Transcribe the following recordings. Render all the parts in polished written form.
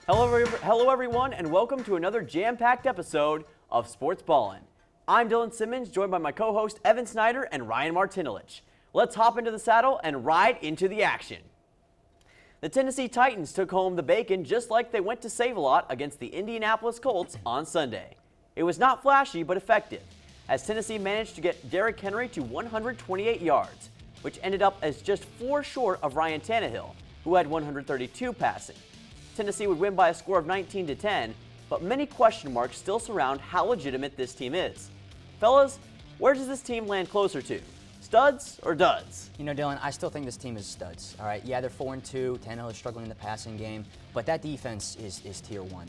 Hello everyone, and welcome to another jam-packed episode of Sportsballin. I'm Dylan Simmons, joined by my co-host Evan Snyder and Ryan Martinelich. Let's hop into the saddle and ride into the action. The Tennessee Titans took home the bacon just like they went to Save-A-Lot against the Indianapolis Colts on Sunday. It was not flashy, but effective, as Tennessee managed to get Derrick Henry to 128 yards, which ended up as just 4 short of Ryan Tannehill, who had 132 passing. Tennessee would win by a score of 19-10, but many question marks still surround how legitimate this team is. Fellas, where does this team land closer to? Studs or duds? You know, Dylan, I still think this team is studs. All right, yeah, they're 4-2. Tannehill is struggling in the passing game, but that defense is tier 1.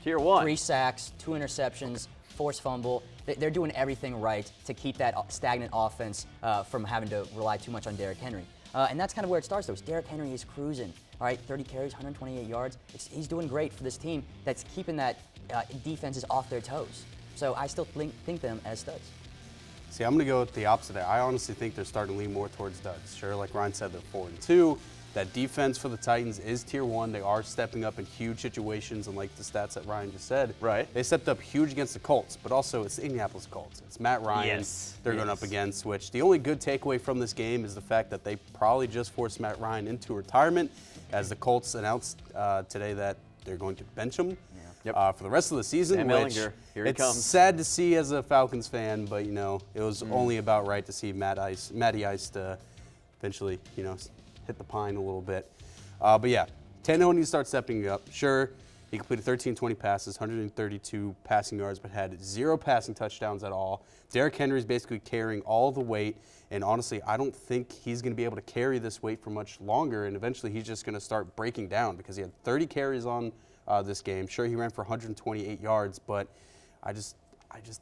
Tier 1. 3 sacks, 2 interceptions, forced fumble. They're doing everything right to keep that stagnant offense from having to rely too much on Derrick Henry. And that's kind of where it starts, though. Derrick Henry is cruising. All right, 30 carries, 128 yards. He's doing great for this team that's keeping that defenses off their toes. So I still think them as studs. See, I'm going to go with the opposite there. I honestly think they're starting to lean more towards duds. Sure, like Ryan said, they're 4-2. That defense for the Titans is tier 1. They are stepping up in huge situations, and like the stats that Ryan just said, right? They stepped up huge against the Colts, but also it's the Indianapolis Colts. It's Matt Ryan they're going up against, which the only good takeaway from this game is the fact that they probably just forced Matt Ryan into retirement, as the Colts announced today that they're going to bench him for the rest of the season. Sam which Ehlinger, here he it's comes. sad to see as a Falcons fan, but you know it was only about right to see Matty Ice eventually hit the pine a little bit. But yeah, Tannehill needs to start stepping up. Sure, he completed 13-20 passes, 132 passing yards, but had 0 passing touchdowns at all. Derrick Henry is basically carrying all the weight, and honestly, I don't think he's going to be able to carry this weight for much longer, and eventually he's just going to start breaking down because he had 30 carries on this game. Sure, he ran for 128 yards, but I just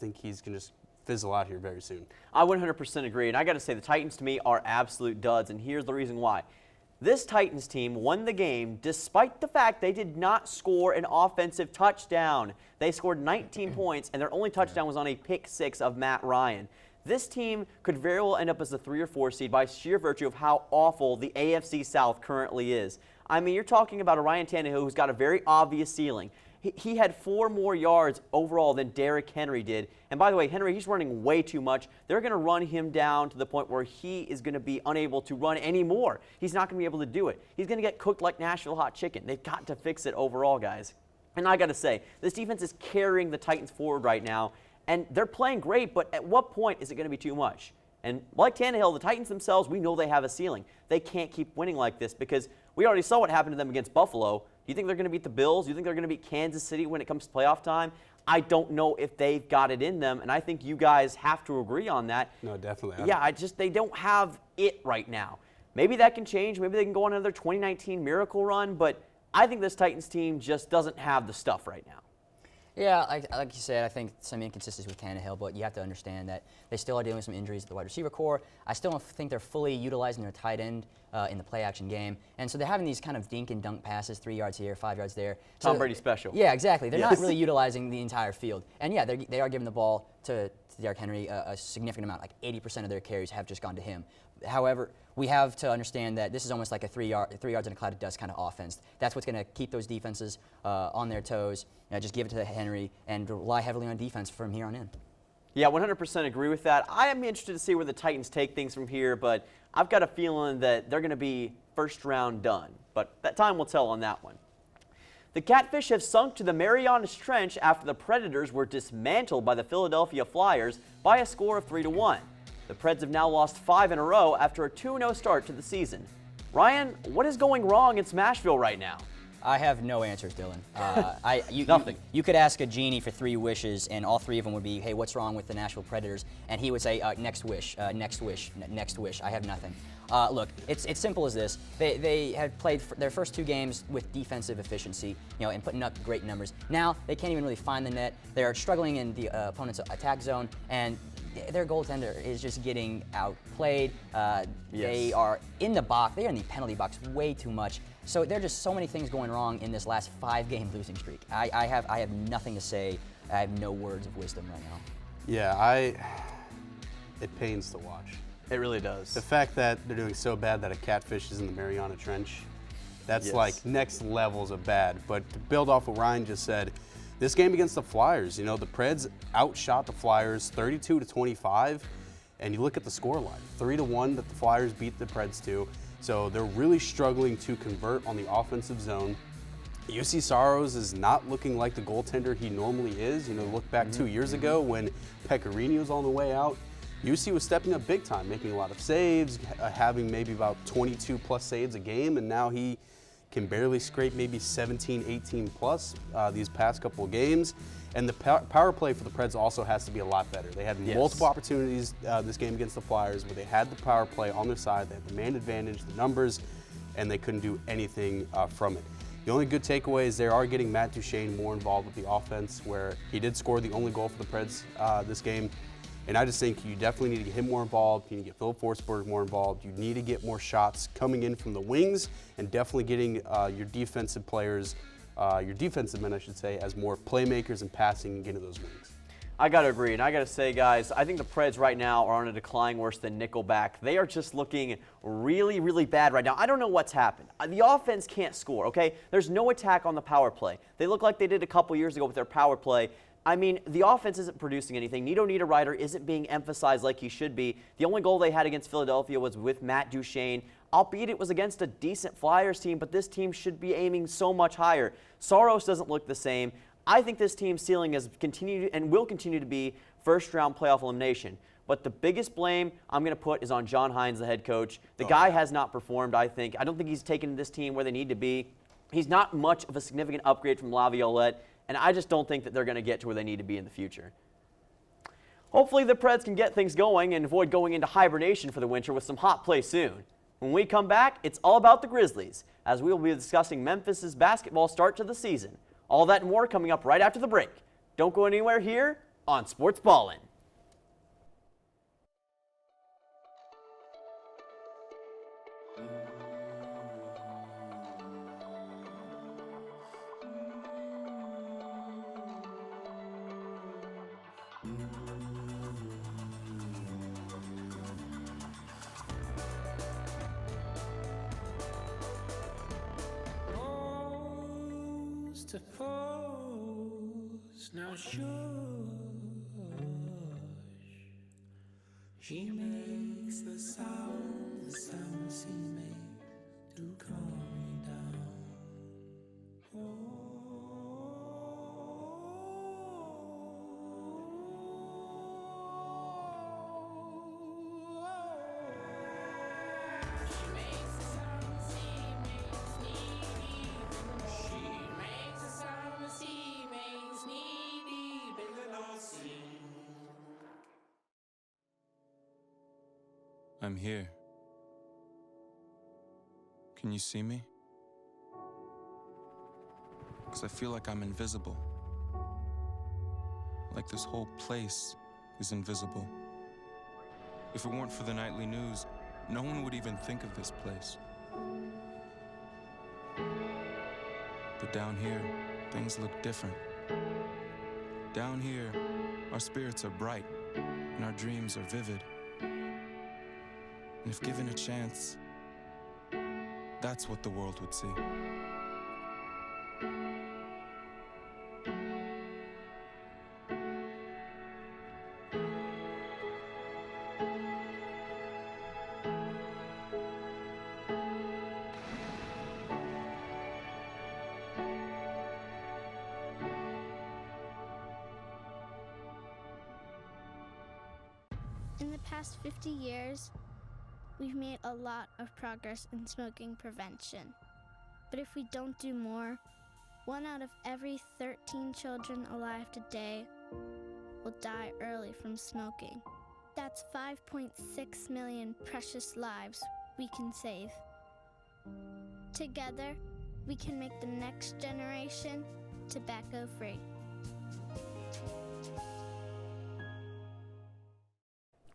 think he's going to just fizzle out here very soon. I 100% agree, and I got to say the Titans to me are absolute duds, and here's the reason why. This Titans team won the game despite the fact they did not score an offensive touchdown. They scored 19 points, and their only touchdown was on a pick 6 of Matt Ryan. This team could very well end up as a 3 or 4 seed by sheer virtue of how awful the AFC South currently is. I mean, you're talking about a Ryan Tannehill who's got a very obvious ceiling. He had 4 more yards overall than Derrick Henry did. And by the way, Henry, he's running way too much. They're going to run him down to the point where he is going to be unable to run anymore. He's not going to be able to do it. He's going to get cooked like Nashville hot chicken. They've got to fix it overall, guys. And I got to say, this defense is carrying the Titans forward right now. And they're playing great, but at what point is it going to be too much? And like Tannehill, the Titans themselves, we know they have a ceiling. They can't keep winning like this because we already saw what happened to them against Buffalo. Do you think they're going to beat the Bills? Do you think they're going to beat Kansas City when it comes to playoff time? I don't know if they've got it in them, and I think you guys have to agree on that. No, definitely. Yeah, they don't have it right now. Maybe that can change. Maybe they can go on another 2019 miracle run, but I think this Titans team just doesn't have the stuff right now. Yeah, like you said, I think some inconsistencies with Tannehill, but you have to understand that they still are dealing with some injuries at the wide receiver core. I still don't think they're fully utilizing their tight end in the play-action game. And so they're having these kind of dink and dunk passes, 3 yards here, 5 yards there. Tom Brady special. Yeah, exactly. They're not really utilizing the entire field. And yeah, they are giving the ball to Derrick Henry a significant amount. Like 80% of their carries have just gone to him. However, we have to understand that this is almost like a 3 yards in a cloud of dust kind of offense. That's what's going to keep those defenses on their toes. Just give it to Henry and rely heavily on defense from here on in. Yeah, 100% agree with that. I am interested to see where the Titans take things from here, but I've got a feeling that they're going to be first round done. But that time will tell on that one. The Catfish have sunk to the Marianas Trench after the Predators were dismantled by the Philadelphia Flyers by a score of 3-1. The Preds have now lost 5 in a row after a 2-0 start to the season. Ryan, what is going wrong in Smashville right now? I have no answers, Dylan. Nothing. You could ask a genie for 3 wishes, and all 3 of them would be, hey, what's wrong with the Nashville Predators? And he would say, next wish, next wish, next wish. I have nothing. Look, it's simple as this. They had played their first 2 games with defensive efficiency, and putting up great numbers. Now they can't even really find the net. They're struggling in the opponent's attack zone, and their goaltender is just getting outplayed. They are in the box. They are in the penalty box way too much. So there are just so many things going wrong in this last 5-game losing streak. I have nothing to say. I have no words of wisdom right now. Yeah, it pains to watch. It really does. The fact that they're doing so bad that a catfish is in the Mariana Trench, That's Yes. like next levels of bad. But to build off what Ryan just said, this game against the Flyers, you know, the Preds outshot the Flyers 32-25, and you look at the scoreline, 3-1 that the Flyers beat the Preds to. So they're really struggling to convert on the offensive zone. UC Saros is not looking like the goaltender he normally is. You know, look back 2 years ago when Pecorini was on the way out. UC was stepping up big time, making a lot of saves, having maybe about 22 plus saves a game, and now he can barely scrape maybe 17, 18 plus these past couple of games. And the power play for the Preds also has to be a lot better. They had multiple opportunities this game against the Flyers where they had the power play on their side, they had the man advantage, the numbers, and they couldn't do anything from it. The only good takeaway is they are getting Matt Duchene more involved with the offense, where he did score the only goal for the Preds this game. And I just think you definitely need to get him more involved. You need to get Philip Forsberg more involved. You need to get more shots coming in from the wings, and definitely getting your defensive players, your defensive men, I should say, as more playmakers and passing and getting those wings. I got to agree, and I got to say, guys, I think the Preds right now are on a decline worse than Nickelback. They are just looking really, really bad right now. I don't know what's happened. The offense can't score, okay? There's no attack on the power play. They look like they did a couple years ago with their power play. I mean, the offense isn't producing anything. Nito Niederreiter isn't being emphasized like he should be. The only goal they had against Philadelphia was with Matt Duchene, albeit it was against a decent Flyers team, but this team should be aiming so much higher. Saros doesn't look the same. I think this team's ceiling has continued and will continue to be first-round playoff elimination. But the biggest blame I'm going to put is on John Hines, the head coach. The guy has not performed, I think. I don't think he's taken this team where they need to be. He's not much of a significant upgrade from Laviolette. And I just don't think that they're going to get to where they need to be in the future. Hopefully the Preds can get things going and avoid going into hibernation for the winter with some hot play soon. When we come back, it's all about the Grizzlies, as we will be discussing Memphis's basketball start to the season. All that and more coming up right after the break. Don't go anywhere here on Sportsballin. To pose, now shush. She makes the sound she makes to calm me down. She makes the sound she makes me. She makes the sound she makes me deep in the North Sea. I'm here. Can you see me? 'Cause I feel like I'm invisible. Like this whole place is invisible. If it weren't for the nightly news, no one would even think of this place. But down here, things look different. Down here, our spirits are bright and our dreams are vivid. And if given a chance, that's what the world would see. In the past 50 years, we've made a lot of progress in smoking prevention. But if we don't do more, 1 out of every 13 children alive today will die early from smoking. That's 5.6 million precious lives we can save. Together, we can make the next generation tobacco-free.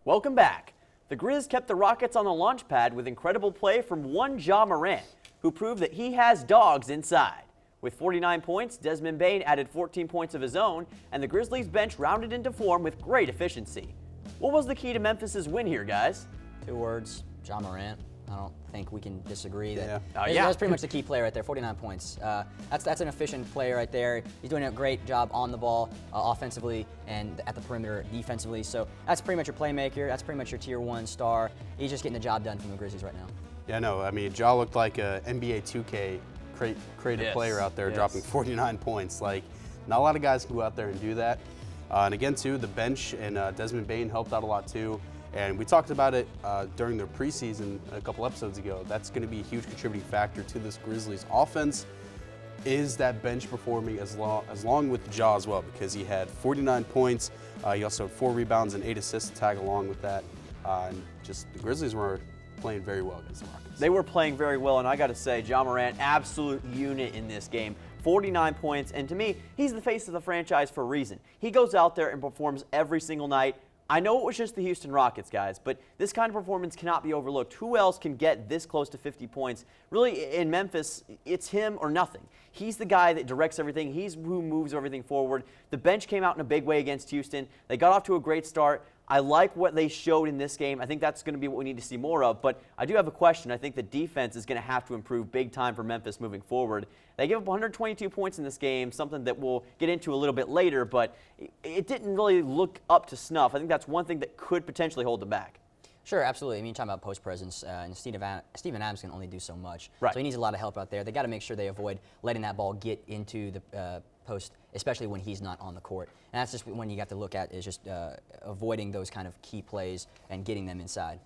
Welcome back. The Grizz kept the Rockets on the launch pad with incredible play from one Ja Morant, who proved that he has dogs inside. With 49 points, Desmond Bane added 14 points of his own, and the Grizzlies bench rounded into form with great efficiency. What was the key to Memphis's win here, guys? 2 words, Ja Morant. I don't think we can disagree. Yeah. That's pretty much the key player right there, 49 points. That's an efficient player right there. He's doing a great job on the ball, offensively, and at the perimeter defensively. So that's pretty much your playmaker. That's pretty much your tier 1 star. He's just getting the job done from the Grizzlies right now. Yeah, no, I mean, Ja looked like a NBA 2K creative player out there, dropping 49 points. Like, not a lot of guys can go out there and do that. And again, too, the bench and Desmond Bane helped out a lot, too. And we talked about it during the preseason a couple episodes ago. That's going to be a huge contributing factor to this Grizzlies offense. Is that bench performing as long with Ja as well? Because he had 49 points. He also had 4 rebounds and 8 assists to tag along with that. And just the Grizzlies were playing very well against the Rockets. They were playing very well, and I got to say, Ja Morant, absolute unit in this game. 49 points, and to me, he's the face of the franchise for a reason. He goes out there and performs every single night. I know it was just the Houston Rockets, guys, but this kind of performance cannot be overlooked. Who else can get this close to 50 points? Really, in Memphis, it's him or nothing. He's the guy that directs everything. He's who moves everything forward. The bench came out in a big way against Houston. They got off to a great start. I like what they showed in this game. I think that's going to be what we need to see more of, but I do have a question. I think the defense is going to have to improve big time for Memphis moving forward. They gave up 122 points in this game, something that we'll get into a little bit later, but it didn't really look up to snuff. I think that's one thing that could potentially hold them back. Sure, absolutely. I mean, you're talking about post presence, and Steven Adams can only do so much. Right. So he needs a lot of help out there. They got to make sure they avoid letting that ball get into the post, especially when he's not on the court. And that's just when you got to look at is just avoiding those kind of key plays and getting them inside.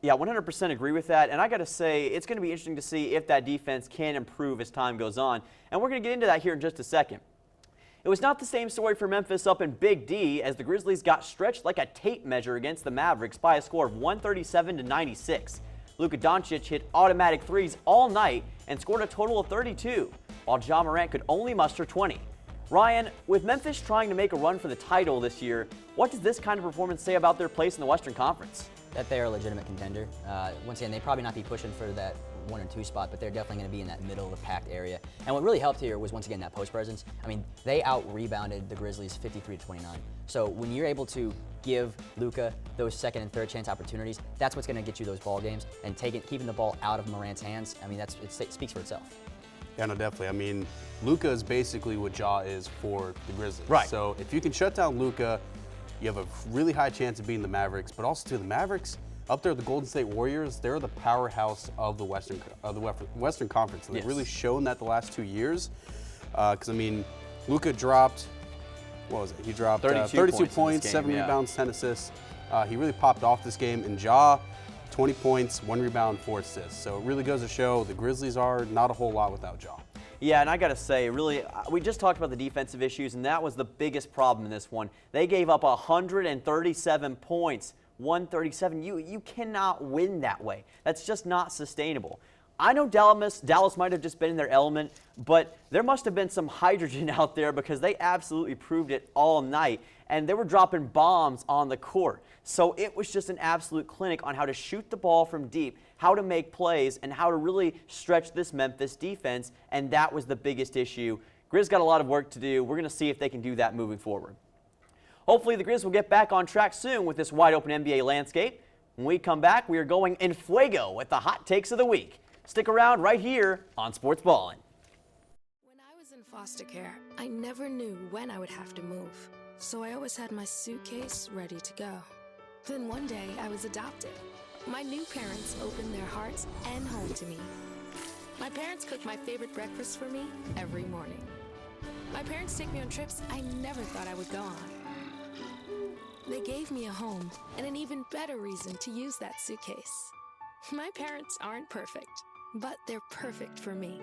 Yeah, 100% agree with that. And I got to say, it's going to be interesting to see if that defense can improve as time goes on. And we're going to get into that here in just a second. It was not the same story for Memphis up in Big D as the Grizzlies got stretched like a tape measure against the Mavericks by a score of 137-96. Luka Doncic hit automatic threes all night and scored a total of 32, while Ja Morant could only muster 20. Ryan, with Memphis trying to make a run for the title this year, what does this kind of performance say about their place in the Western Conference? That they're a legitimate contender. Once again, they probably not be pushing for that 1 or 2 spot, but they're definitely going to be in that middle of the packed area. And what really helped here was, once again, that post presence. I mean, they out-rebounded the Grizzlies 53-29. So when you're able to give Luka those second and third chance opportunities, that's what's going to get you those ball games. And keeping the ball out of Morant's hands, I mean, it speaks for itself. Yeah, no, definitely. I mean, Luka is basically what Ja is for the Grizzlies. Right. So if you can shut down Luka, you have a really high chance of beating the Mavericks. But also, too, the Mavericks, up there, the Golden State Warriors, they're the powerhouse of the Western Conference. And they've really shown that the last 2 years. Because, I mean, Luka dropped, what was it? He dropped 32 points, 7 rebounds, 10 assists. He really popped off this game. And Ja, 20 points, 1 rebound, 4 assists. So it really goes to show the Grizzlies are not a whole lot without Ja. Yeah, and I got to say, really, we just talked about the defensive issues, and that was the biggest problem in this one. They gave up 137 points. 137. You cannot win that way. That's just not sustainable. I know Dallas might have just been in their element, but there must have been some hydrogen out there because they absolutely proved it all night, and they were dropping bombs on the court. So it was just an absolute clinic on how to shoot the ball from deep, how to make plays, and how to really stretch this Memphis defense, and that was the biggest issue. Grizz got a lot of work to do. We're going to see if they can do that moving forward. Hopefully the Grizz will get back on track soon with this wide-open NBA landscape. When we come back, we are going en fuego with the hot takes of the week. Stick around right here on Sportsballin. When I was in foster care, I never knew when I would have to move. So I always had my suitcase ready to go. Then one day, I was adopted. My new parents opened their hearts and home to me. My parents cook my favorite breakfast for me every morning. My parents take me on trips I never thought I would go on. They gave me a home and an even better reason to use that suitcase. My parents aren't perfect, but they're perfect for me.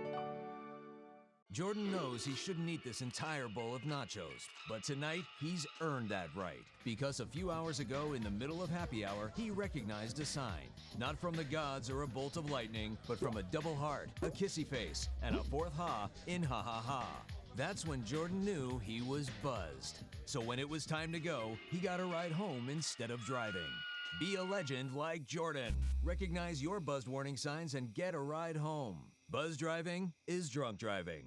Jordan knows he shouldn't eat this entire bowl of nachos, but tonight he's earned that right. Because a few hours ago, in the middle of happy hour, he recognized a sign. Not from the gods or a bolt of lightning, but from a double heart, a kissy face, and a fourth ha in ha ha ha. That's when Jordan knew he was buzzed. So when it was time to go, he got a ride home instead of driving. Be a legend like Jordan. Recognize your buzzed warning signs and get a ride home. Buzz driving is drunk driving.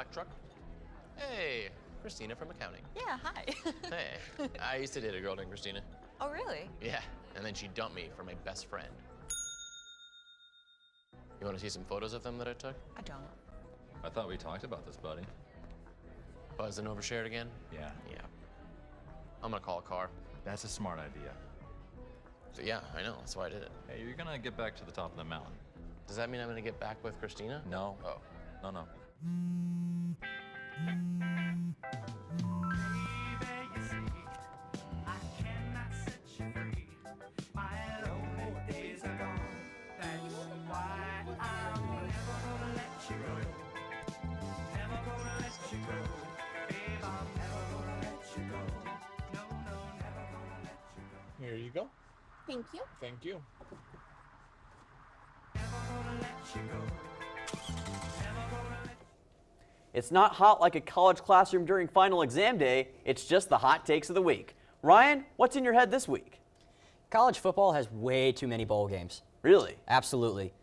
Mack truck. Hey, Christina from accounting. Yeah, hi. Hey, I used to date a girl named Christina. Oh, really? Yeah, and then she dumped me for my best friend. You want to see some photos of them that I took? I don't. I thought we talked about this, buddy. Buzzing overshared again? Yeah. Yeah. I'm gonna call a car. That's a smart idea. So yeah, I know, that's why I did it. Hey, you're gonna get back to the top of the mountain. Does that mean I'm gonna get back with Christina? No. Oh. No, no. Here you go. Thank you. Thank you. It's not hot like a college classroom during final exam day. It's just the hot takes of the week. Ryan, what's in your head this week? College football has way too many bowl games. Really? Absolutely.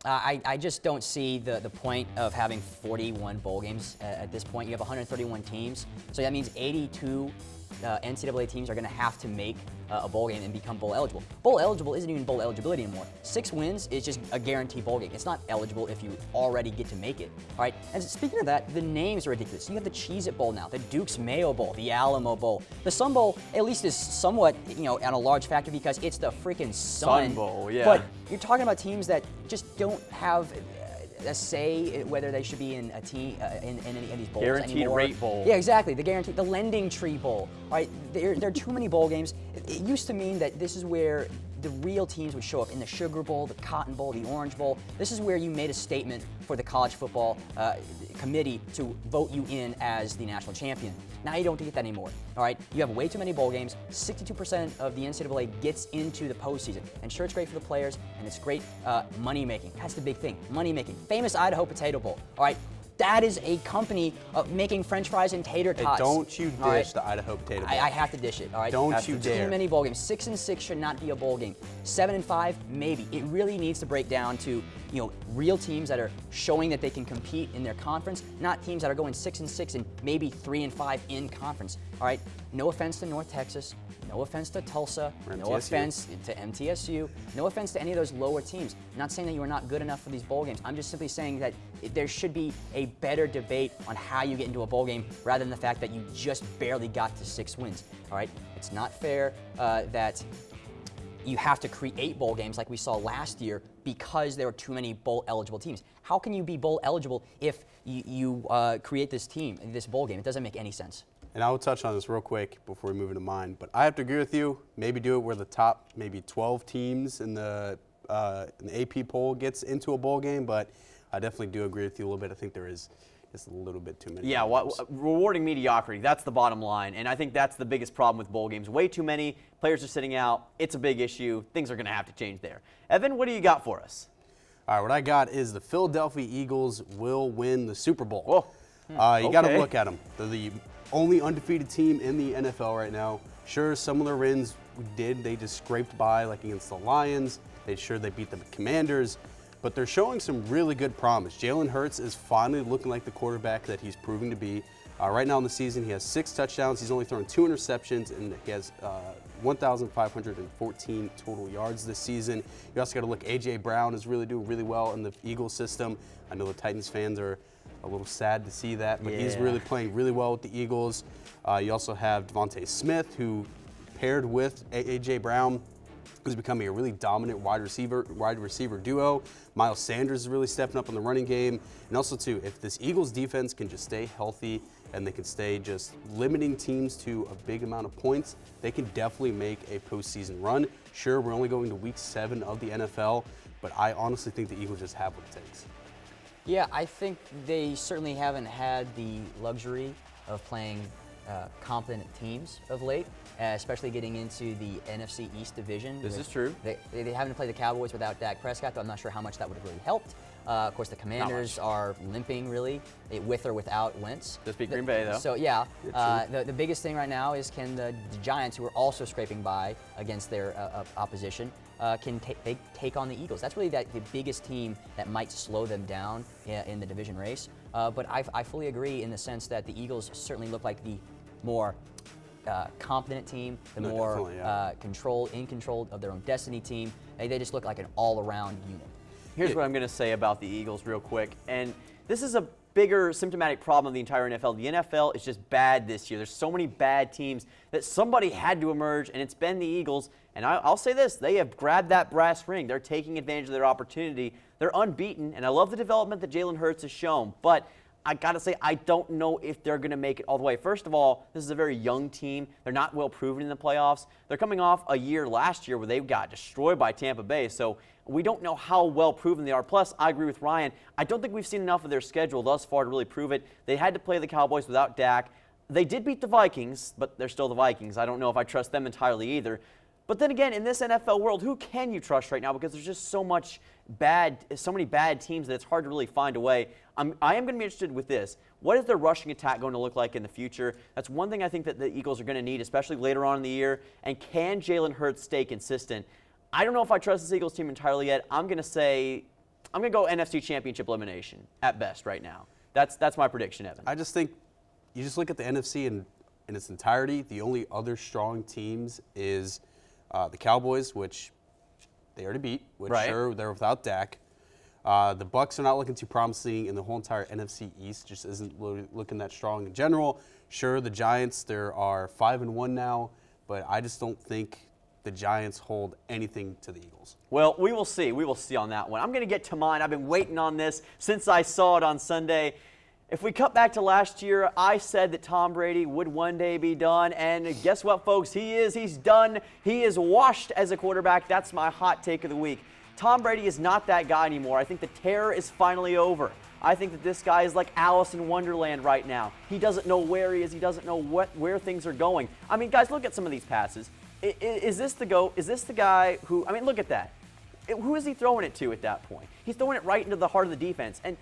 I just don't see the point of having 41 bowl games at this point. You have 131 teams, so that means 82 NCAA teams are going to have to make a bowl game and become bowl eligible. Bowl eligible isn't even bowl eligibility anymore. 6 wins is just a guaranteed bowl game. It's not eligible if you already get to make it. All right. And speaking of that, the names are ridiculous. You have the Cheez-It Bowl now, the Duke's Mayo Bowl, the Alamo Bowl. The Sun Bowl at least is somewhat, on a large factor because it's the freaking Sun Bowl. Yeah. But you're talking about teams that just don't have a say whether they should be in a team in any of these bowls Guaranteed anymore. Rate Bowl. Yeah, exactly. The Lending Tree Bowl. Right? There are too many bowl games. It used to mean that this is where the real teams would show up in the Sugar Bowl, the Cotton Bowl, the Orange Bowl. This is where you made a statement for the college football committee to vote you in as the national champion. Now you don't get that anymore. All right, you have way too many bowl games. 62% of the NCAA gets into the postseason, and sure, it's great for the players, and it's great money making. That's the big thing, money making. Famous Idaho Potato Bowl. All right. That is a company making French fries and tater tots. Hey, don't you dish the Idaho Potato Bowl. I have to dish it. All right. Don't you dare. Too many bowl games. 6 and 6 should not be a bowl game. 7 and 5, maybe. It really needs to break down to real teams that are showing that they can compete in their conference, not teams that are going 6 and 6 and maybe 3 and 5 in conference. All right. No offense to North Texas. No offense to Tulsa, no offense to MTSU, no offense to any of those lower teams. I'm not saying that you are not good enough for these bowl games. I'm just simply saying that there should be a better debate on how you get into a bowl game rather than the fact that you just barely got to 6 wins. All right, it's not fair that you have to create bowl games like we saw last year because there were too many bowl eligible teams. How can you be bowl eligible if you create this team, this bowl game? It doesn't make any sense. And I will touch on this real quick before we move into mine. But I have to agree with you. Maybe do it where the top maybe 12 teams in the AP poll gets into a bowl game. But I definitely do agree with you a little bit. I think there is just a little bit too many. Yeah, rewarding mediocrity, that's the bottom line. And I think that's the biggest problem with bowl games. Way too many players are sitting out. It's a big issue. Things are going to have to change there. Evan, what do you got for us? All right, what I got is the Philadelphia Eagles will win the Super Bowl. Whoa. You got to look at them. They're the only undefeated team in the NFL right now. Sure, some of their wins they just scraped by, like against the Lions. They beat the Commanders, but they're showing some really good promise. Jalen Hurts is finally looking like the quarterback that he's proving to be. Right now in the season, he has 6 touchdowns. He's only thrown 2 interceptions, and he has 1,514 total yards this season. You also got to look, A.J. Brown is really doing really well in the Eagles system. I know the Titans fans are a little sad to see that, but he's really playing really well with the Eagles. You also have Devontae Smith, who paired with A.J. Brown, who's becoming a really dominant wide receiver duo. Miles Sanders is really stepping up in the running game. And also, too, if this Eagles defense can just stay healthy and they can stay just limiting teams to a big amount of points, they can definitely make a postseason run. Sure, we're only going to week 7 of the NFL, but I honestly think the Eagles just have what it takes. Yeah, I think they certainly haven't had the luxury of playing competent teams of late, especially getting into the NFC East division. This is true. They haven't played the Cowboys without Dak Prescott, though I'm not sure how much that would have really helped. Of course, the Commanders are limping, really, with or without Wentz. Just beat Green Bay, though. So, yeah, the biggest thing right now is can the Giants, who are also scraping by against their opposition, can they take on the Eagles. That's really the biggest team that might slow them down in the division race. But I fully agree in the sense that the Eagles certainly look like the more competent team, the more in control of their own destiny team. They just look like an all-around unit. Here's what I'm going to say about the Eagles real quick. And this is a bigger symptomatic problem of the entire NFL. The NFL is just bad this year. There's so many bad teams that somebody had to emerge, and it's been the Eagles. And I'll say this, they have grabbed that brass ring. They're taking advantage of their opportunity. They're unbeaten, and I love the development that Jalen Hurts has shown. But I got to say, I don't know if they're going to make it all the way. First of all, this is a very young team. They're not well proven in the playoffs. They're coming off a year last year where they got destroyed by Tampa Bay. So we don't know how well proven they are. Plus, I agree with Ryan. I don't think we've seen enough of their schedule thus far to really prove it. They had to play the Cowboys without Dak. They did beat the Vikings, but they're still the Vikings. I don't know if I trust them entirely either. But then again, in this NFL world, who can you trust right now? Because there's just so many bad teams that it's hard to really find a way. I am going to be interested with this. What is their rushing attack going to look like in the future? That's one thing I think that the Eagles are going to need, especially later on in the year. And can Jalen Hurts stay consistent? I don't know if I trust this Eagles team entirely yet. I'm going to go NFC Championship elimination at best right now. That's my prediction, Evan. I just think you just look at the NFC in its entirety. The only other strong teams is the Cowboys, which they already beat, which sure, they're without Dak. The Bucs are not looking too promising, and the whole entire NFC East just isn't looking that strong in general. Sure, the Giants, there are 5-1 now, but I just don't think the Giants hold anything to the Eagles. Well, we will see. We will see on that one. I'm going to get to mine. I've been waiting on this since I saw it on Sunday. If we cut back to last year, I said that Tom Brady would one day be done, and guess what, folks? He is. He's done. He is washed as a quarterback. That's my hot take of the week. Tom Brady is not that guy anymore. I think the terror is finally over. I think that this guy is like Alice in Wonderland right now. He doesn't know where he is. He doesn't know where things are going. I mean, guys, look at some of these passes. Is this the guy who, I mean, look at that. Who is he throwing it to at that point? He's throwing it right into the heart of the defense. And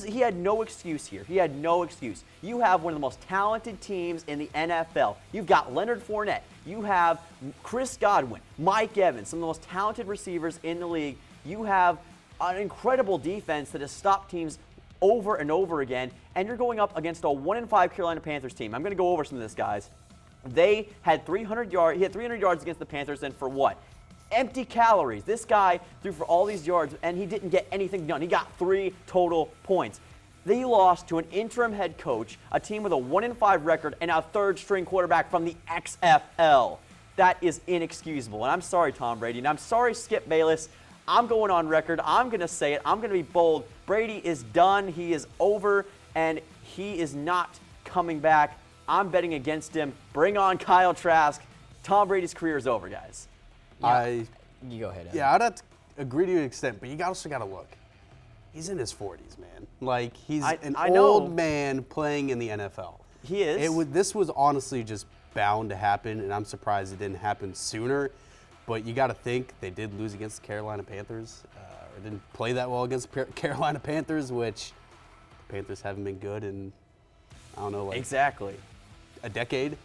he had no excuse here. He had no excuse. You have one of the most talented teams in the NFL. You've got Leonard Fournette. You have Chris Godwin, Mike Evans, some of the most talented receivers in the league. You have an incredible defense that has stopped teams over and over again. And you're going up against a 1-5 Carolina Panthers team. I'm going to go over some of this, guys. They had 300 yards. He had 300 yards against the Panthers, and for what? Empty calories. This guy threw for all these yards, and he didn't get anything done. He got 3 total points. They lost to an interim head coach, a team with a 1-5 record, and a third-string quarterback from the XFL. That is inexcusable. And I'm sorry, Tom Brady, and I'm sorry, Skip Bayless. I'm going on record. I'm going to say it. I'm going to be bold. Brady is done. He is over, and he is not coming back. I'm betting against him. Bring on Kyle Trask. Tom Brady's career is over, guys. You go ahead, Evan. Yeah, I'd have to agree to an extent, but you also got to look. He's in his 40s, man. Like, he's an old man playing in the NFL. He is. This was honestly just bound to happen, and I'm surprised it didn't happen sooner. But you got to think they did lose against the Carolina Panthers, or didn't play that well against the Carolina Panthers, which the Panthers haven't been good in, I don't know, like a decade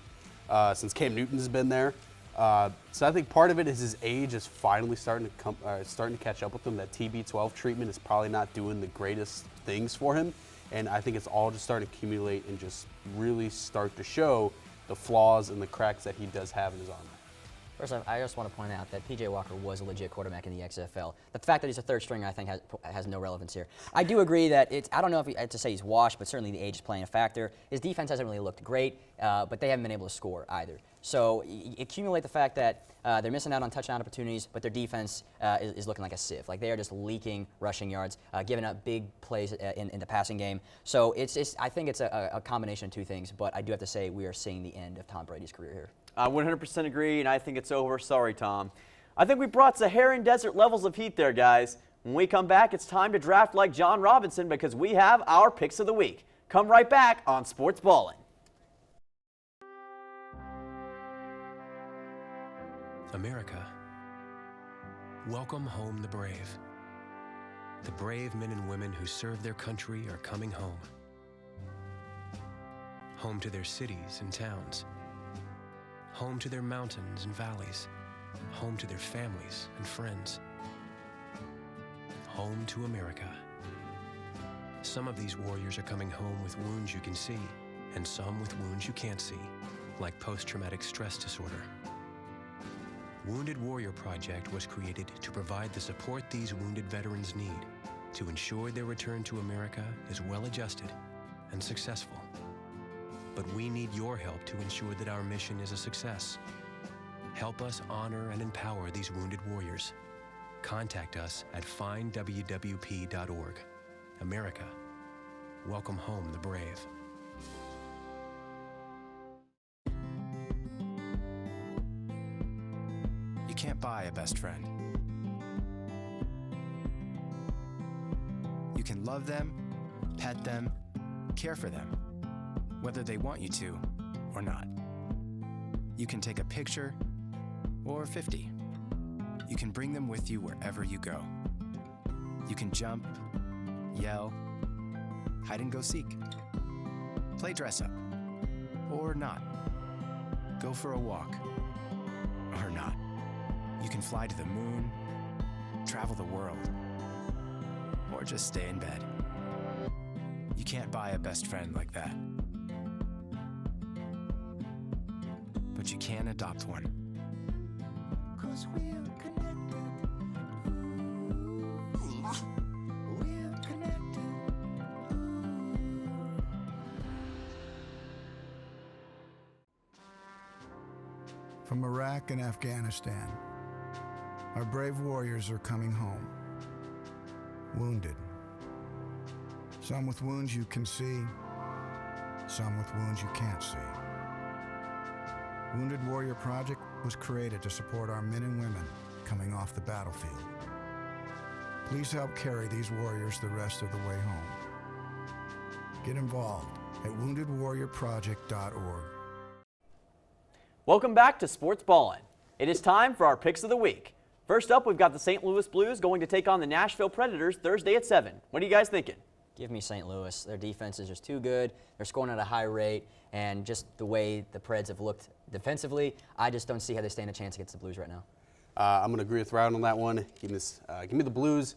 since Cam Newton's been there. So I think part of it is his age is finally starting to catch up with him. That TB12 treatment is probably not doing the greatest things for him, and I think it's all just starting to accumulate and just really start to show the flaws and the cracks that he does have in his armor. First off, I just want to point out that P.J. Walker was a legit quarterback in the XFL. The fact that he's a third stringer, I think, has no relevance here. I do agree that I don't know if to say he's washed, but certainly the age is playing a factor. His defense hasn't really looked great, but they haven't been able to score either. So accumulate the fact that they're missing out on touchdown opportunities, but their defense is looking like a sieve. Like, they are just leaking rushing yards, giving up big plays in the passing game. So I think it's a combination of two things, but I do have to say we are seeing the end of Tom Brady's career here. I 100% agree, and I think it's over. Sorry, Tom. I think we brought Saharan desert levels of heat there, guys. When we come back, it's time to draft like John Robinson because we have our picks of the week. Come right back on Sportsballin. America, welcome home the brave. The brave men and women who serve their country are coming home. Home to their cities and towns. Home to their mountains and valleys. home to their families and friends. Home to America. Some of these warriors are coming home with wounds you can see, and some with wounds you can't see, like post-traumatic stress disorder. Wounded Warrior Project was created to provide the support these wounded veterans need to ensure their return to America is well-adjusted and successful. But we need your help to ensure that our mission is a success. Help us honor and empower these wounded warriors. Contact us at findwwp.org. America, welcome home the brave. You can't buy a best friend. You can love them, pet them, care for them, whether they want you to or not. You can take a picture or 50. You can bring them with you wherever you go. You can jump, yell, hide and go seek, play dress up, or not. Go for a walk, or not. You can fly to the moon, travel the world, or just stay in bed. You can't buy a best friend like that. But you can adopt one. 'Cause we're connected. We're connected. From Iraq and Afghanistan, our brave warriors are coming home, wounded. Some with wounds you can see, some with wounds you can't see. Wounded Warrior Project was created to support our men and women coming off the battlefield. Please help carry these warriors the rest of the way home. Get involved at woundedwarriorproject.org. Welcome back to Sports Ballin'. It is time for our picks of the week. First up, we've got the St. Louis Blues going to take on the Nashville Predators Thursday at 7. What are you guys thinking? Give me St. Louis. Their defense is just too good. They're scoring at a high rate, and just the way the Preds have looked defensively, I just don't see how they stand a chance against the Blues right now. I'm going to agree with Ryan on that one. Give me the Blues.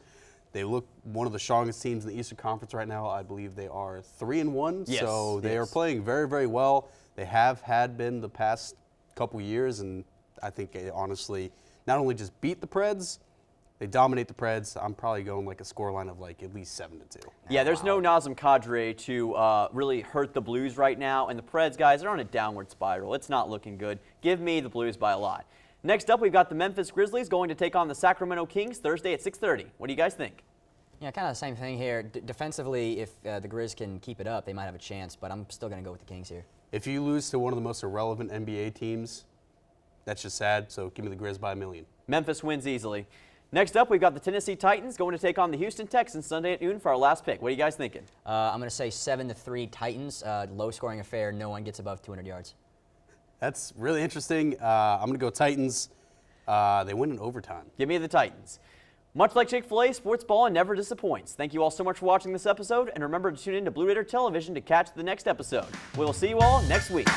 They look one of the strongest teams in the Eastern Conference right now. I believe they are 3-1, yes, so they are playing very, very well. They have been the past couple years, and I think they honestly not only just beat the Preds, they dominate the Preds. I'm probably going like a scoreline of like at least 7-2. Yeah, there's no Nazem Kadri to really hurt the Blues right now, and the Preds, guys, they're on a downward spiral. It's not looking good. Give me the Blues by a lot. Next up, we've got the Memphis Grizzlies going to take on the Sacramento Kings Thursday at 6:30. What do you guys think? Yeah, kind of the same thing here. Defensively, if the Grizz can keep it up, they might have a chance, but I'm still going to go with the Kings here. If you lose to one of the most irrelevant NBA teams, that's just sad, so give me the Grizz by a million. Memphis wins easily. Next up, we've got the Tennessee Titans going to take on the Houston Texans Sunday at noon for our last pick. What are you guys thinking? I'm going to say 7-3 Titans. Low-scoring affair. No one gets above 200 yards. That's really interesting. I'm going to go Titans. They win in overtime. Give me the Titans. Much like Chick-fil-A, Sports Ballin' never disappoints. Thank you all so much for watching this episode, and remember to tune in to Blue Raider Television to catch the next episode. We will see you all next week.